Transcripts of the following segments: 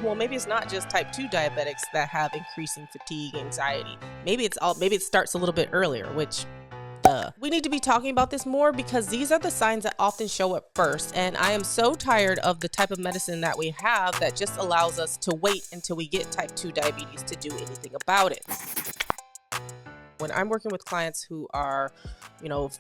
well, maybe it's not just type 2 diabetics that have increasing fatigue, anxiety. Maybe it starts a little bit earlier, which we need to be talking about this more because these are the signs that often show up first. And I am so tired of the type of medicine that we have that just allows us to wait until we get type 2 diabetes to do anything about it. When I'm working with clients who are,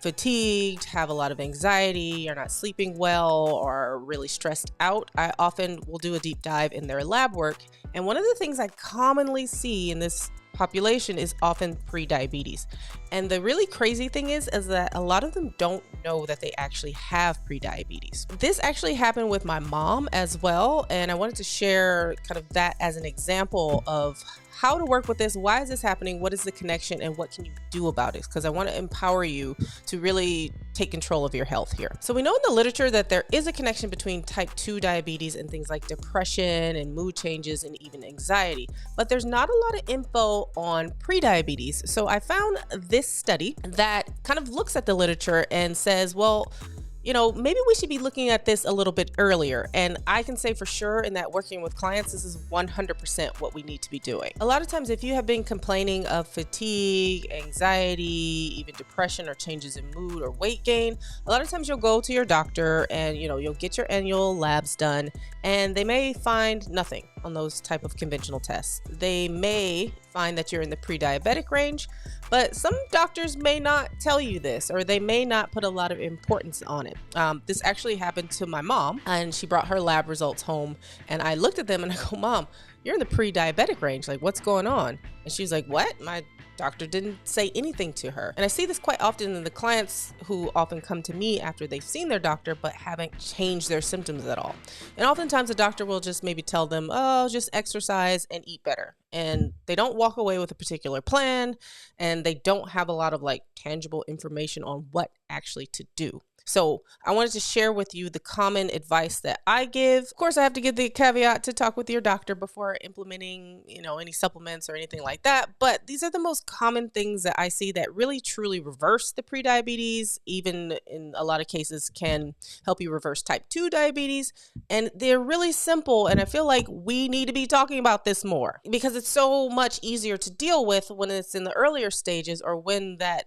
fatigued, have a lot of anxiety, are not sleeping well, or are really stressed out, I often will do a deep dive in their lab work. And one of the things I commonly see in this population is often prediabetes. And the really crazy thing is that a lot of them don't know that they actually have prediabetes. This actually happened with my mom as well. And I wanted to share kind of that as an example of how to work with this. Why is this happening? What is the connection and what can you do about it? Because I want to empower you to really take control of your health here. So we know in the literature that there is a connection between type 2 diabetes and things like depression and mood changes and even anxiety, but there's not a lot of info on prediabetes. So I found this study that kind of looks at the literature and says, well, maybe we should be looking at this a little bit earlier. And I can say for sure in that working with clients, this is 100% what we need to be doing. A lot of times, if you have been complaining of fatigue, anxiety, even depression or changes in mood or weight gain, a lot of times you'll go to your doctor and, you'll get your annual labs done and they may find nothing on those type of conventional tests. They may find that you're in the pre-diabetic range, but some doctors may not tell you this, or they may not put a lot of importance on it. This actually happened to my mom, and she brought her lab results home, and I looked at them and I go, Mom, you're in the pre-diabetic range. Like, what's going on? And she's like, what? My doctor didn't say anything to her. And I see this quite often in the clients who often come to me after they've seen their doctor but haven't changed their symptoms at all. And oftentimes the doctor will just maybe tell them, oh, just exercise and eat better. And they don't walk away with a particular plan, and they don't have a lot of tangible information on what actually to do. So I wanted to share with you the common advice that I give. Of course, I have to give the caveat to talk with your doctor before implementing, any supplements or anything like that. But these are the most common things that I see that really truly reverse the prediabetes, even in a lot of cases can help you reverse type 2 diabetes. And they're really simple. And I feel like we need to be talking about this more because it's so much easier to deal with when it's in the earlier stages or when that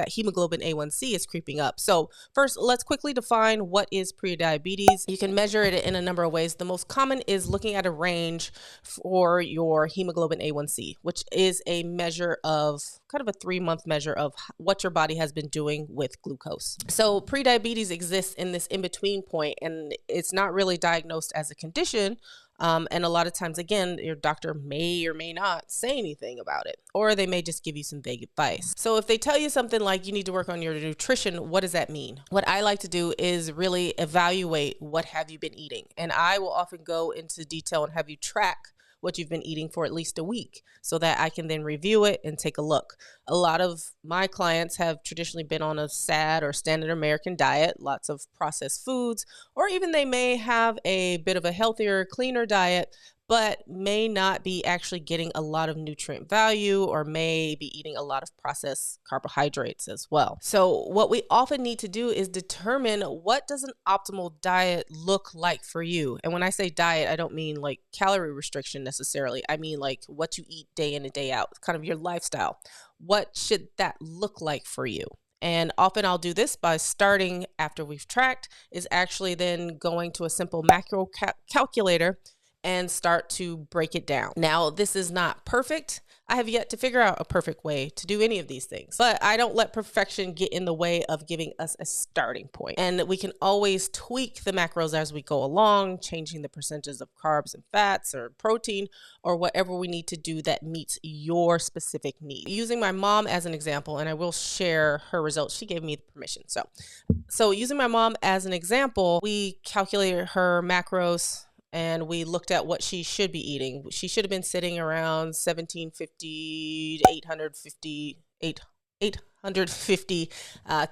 hemoglobin A1C is creeping up. So first, let's quickly define what is prediabetes. You can measure it in a number of ways. The most common is looking at a range for your hemoglobin A1C, which is a measure of kind of a 3-month measure of what your body has been doing with glucose. So prediabetes exists in this in-between point, and it's not really diagnosed as a condition. And a lot of times, again, your doctor may or may not say anything about it, or they may just give you some vague advice. So if they tell you something like you need to work on your nutrition, what does that mean? What I like to do is really evaluate what have you been eating. And I will often go into detail and have you track what you've been eating for at least a week so that I can then review it and take a look. A lot of my clients have traditionally been on a SAD or standard American diet, lots of processed foods, or even they may have a bit of a healthier, cleaner diet, but may not be actually getting a lot of nutrient value or may be eating a lot of processed carbohydrates as well. So what we often need to do is determine what does an optimal diet look like for you. And when I say diet, I don't mean calorie restriction necessarily. I mean what you eat day in and day out, kind of your lifestyle. What should that look like for you? And often I'll do this by starting after we've tracked, is actually then going to a simple macro calculator and start to break it down. Now, this is not perfect. I have yet to figure out a perfect way to do any of these things, but I don't let perfection get in the way of giving us a starting point. And we can always tweak the macros as we go along, changing the percentages of carbs and fats or protein or whatever we need to do that meets your specific need. Using my mom as an example, and I will share her results. She gave me the permission. So using my mom as an example, we calculated her macros and we looked at what she should be eating. She should have been sitting around 1750 to 850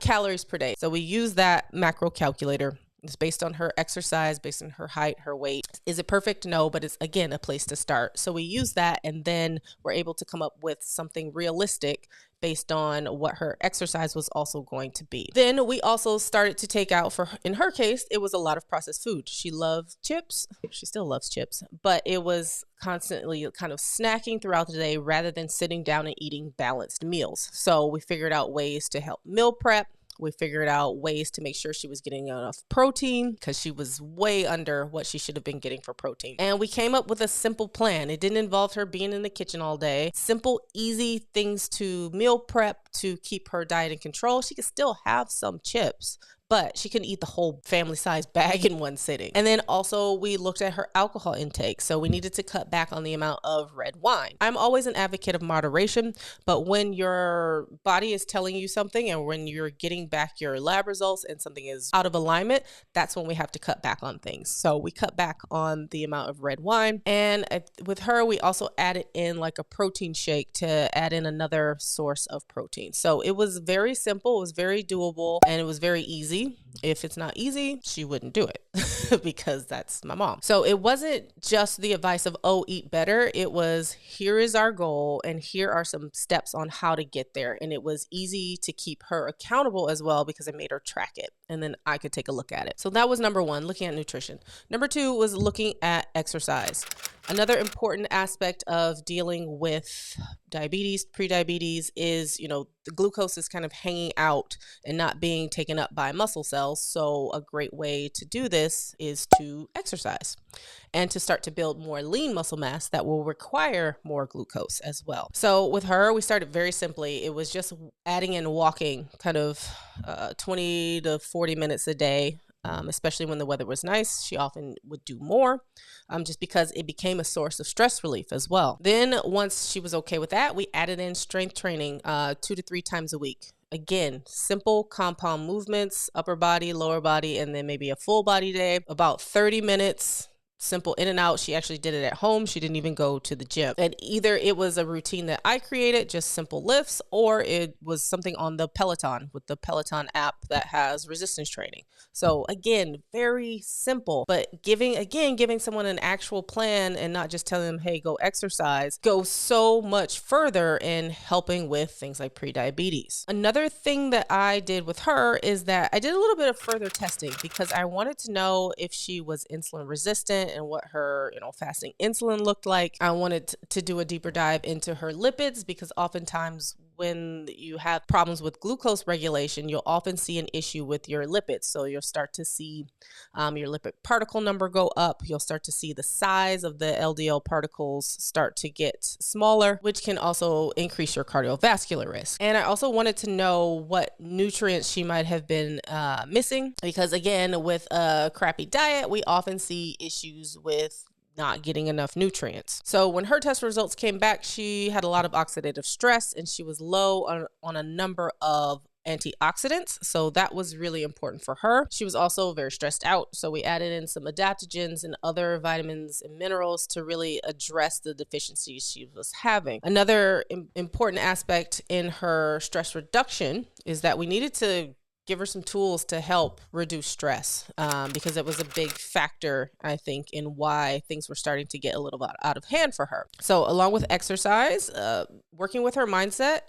calories per day. So we use that macro calculator. It's based on her exercise, based on her height, her weight. Is it perfect? No, but it's, again, a place to start. So we use that, and then we're able to come up with something realistic based on what her exercise was also going to be. Then we also started to take out, in her case, it was a lot of processed food. She loved chips. She still loves chips, but it was constantly kind of snacking throughout the day rather than sitting down and eating balanced meals. So we figured out ways to help meal prep. We figured out ways to make sure she was getting enough protein because she was way under what she should have been getting for protein. And we came up with a simple plan. It didn't involve her being in the kitchen all day. Simple, easy things to meal prep to keep her diet in control. She could still have some chips, but she couldn't eat the whole family-sized bag in one sitting. And then also we looked at her alcohol intake. So we needed to cut back on the amount of red wine. I'm always an advocate of moderation, but when your body is telling you something and when you're getting back your lab results and something is out of alignment, that's when we have to cut back on things. So we cut back on the amount of red wine. And with her, we also added in like a protein shake to add in another source of protein. So it was very simple, it was very doable, and it was very easy. If it's not easy, she wouldn't do it because that's my mom. So it wasn't just the advice of, oh, eat better. It was, here is our goal and here are some steps on how to get there. And it was easy to keep her accountable as well because I made her track it and then I could take a look at it. So that was number one, looking at nutrition. Number two was looking at exercise. Another important aspect of dealing with diabetes, prediabetes, is, the glucose is kind of hanging out and not being taken up by muscle cells. So a great way to do this is to exercise and to start to build more lean muscle mass that will require more glucose as well. So with her, we started very simply. It was just adding in walking kind of 20 to 40 minutes a day. Especially when the weather was nice, she often would do more just because it became a source of stress relief as well. Then once she was okay with that, we added in strength training 2 to 3 times a week. Again, simple compound movements, upper body, lower body, and then maybe a full body day, about 30 minutes. Simple in and out. She actually did it at home. She didn't even go to the gym. And either it was a routine that I created, just simple lifts, or it was something on the Peloton with the Peloton app that has resistance training. So again, very simple, but giving someone an actual plan and not just telling them, hey, go exercise, goes so much further in helping with things like prediabetes. Another thing that I did with her is that I did a little bit of further testing because I wanted to know if she was insulin resistant and what her, fasting insulin looked like. I wanted to do a deeper dive into her lipids because oftentimes when you have problems with glucose regulation, you'll often see an issue with your lipids. So you'll start to see your lipid particle number go up. You'll start to see the size of the LDL particles start to get smaller, which can also increase your cardiovascular risk. And I also wanted to know what nutrients she might have been missing because, again, with a crappy diet, we often see issues with not getting enough nutrients. So when her test results came back, she had a lot of oxidative stress and she was low on a number of antioxidants. So that was really important for her. She was also very stressed out. So we added in some adaptogens and other vitamins and minerals to really address the deficiencies she was having. Another important aspect in her stress reduction is that we needed to give her some tools to help reduce stress because it was a big factor, I think, in why things were starting to get a little bit out of hand for her. So along with exercise, working with her mindset,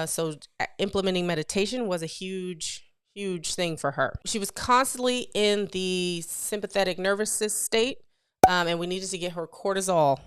so implementing meditation was a huge thing for her. She was constantly in the sympathetic nervous system state, and we needed to get her cortisol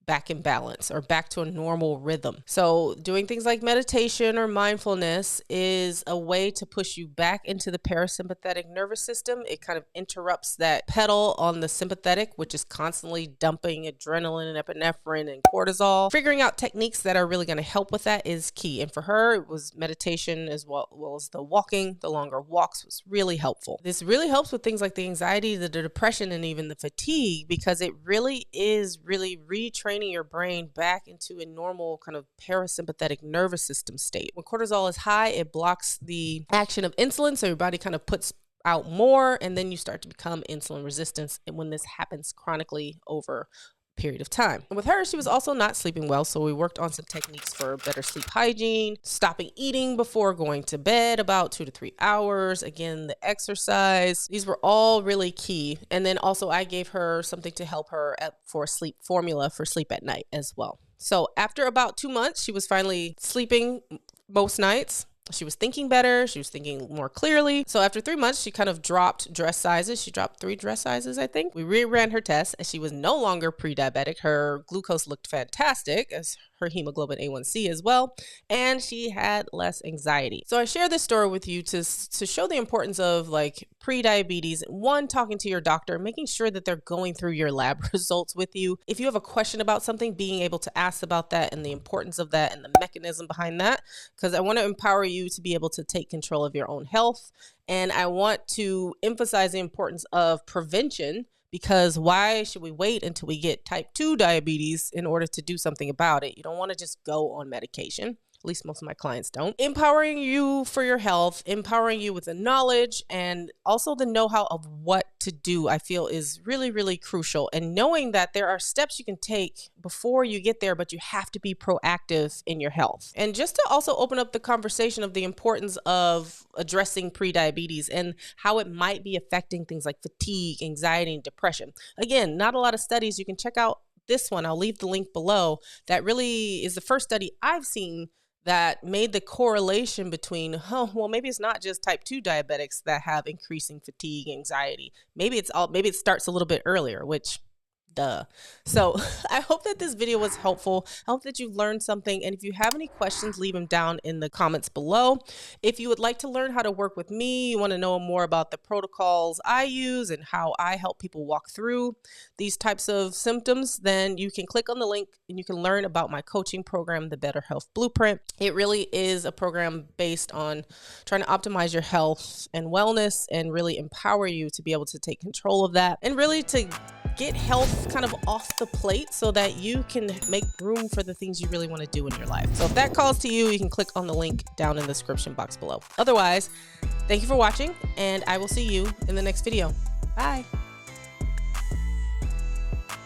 back in balance or back to a normal rhythm. So doing things like meditation or mindfulness is a way to push you back into the parasympathetic nervous system. It kind of interrupts that pedal on the sympathetic, which is constantly dumping adrenaline and epinephrine and cortisol. Figuring out techniques that are really going to help with that is key. And for her, it was meditation as well as the walking. The longer walks was really helpful. This really helps with things like the anxiety, the depression, and even the fatigue because it really is retraining your brain back into a normal kind of parasympathetic nervous system state. When cortisol is high, it blocks the action of insulin, so your body kind of puts out more, and then you start to become insulin resistant. And when this happens chronically over a period of time. And with her, she was also not sleeping well, so we worked on some techniques for better sleep hygiene, stopping eating before going to bed about 2 to 3 hours. Again, the exercise. These were all really key. And then also I gave her something to help her for a sleep formula for sleep at night as well. So after about 2 months, she was finally sleeping most nights. She was thinking better. She was thinking more clearly. So after 3 months, she kind of dropped dress sizes. She dropped 3 dress sizes, I think. We reran her test and she was no longer pre-diabetic. Her glucose looked fantastic, as her hemoglobin A1C as well. And she had less anxiety. So I share this story with you to show the importance of like pre-diabetes. One, talking to your doctor, making sure that they're going through your lab results with you. If you have a question about something, being able to ask about that and the importance of that and the mechanism behind that, because I want to empower you to be able to take control of your own health. And I want to emphasize the importance of prevention, because why should we wait until we get type 2 diabetes in order to do something about it? You don't want to just go on medication. At least most of my clients don't. Empowering you for your health, empowering you with the knowledge and also the know-how of what to do, I feel is really, really crucial. And knowing that there are steps you can take before you get there, but you have to be proactive in your health. And just to also open up the conversation of the importance of addressing prediabetes and how it might be affecting things like fatigue, anxiety, and depression. Again, not a lot of studies. You can check out this one. I'll leave the link below. That really is the first study I've seen that made the correlation between, oh, well, maybe it's not just type 2 diabetics that have increasing fatigue, anxiety. Maybe it starts a little bit earlier, which duh. So I hope that this video was helpful. I hope that you learned something. And if you have any questions, leave them down in the comments below. If you would like to learn how to work with me, you want to know more about the protocols I use and how I help people walk through these types of symptoms, then you can click on the link and you can learn about my coaching program, the Better Health Blueprint. It really is a program based on trying to optimize your health and wellness and really empower you to be able to take control of that and really to get health kind of off the plate so that you can make room for the things you really want to do in your life. So if that calls to you, you can click on the link down in the description box below. Otherwise, thank you for watching and I will see you in the next video. Bye.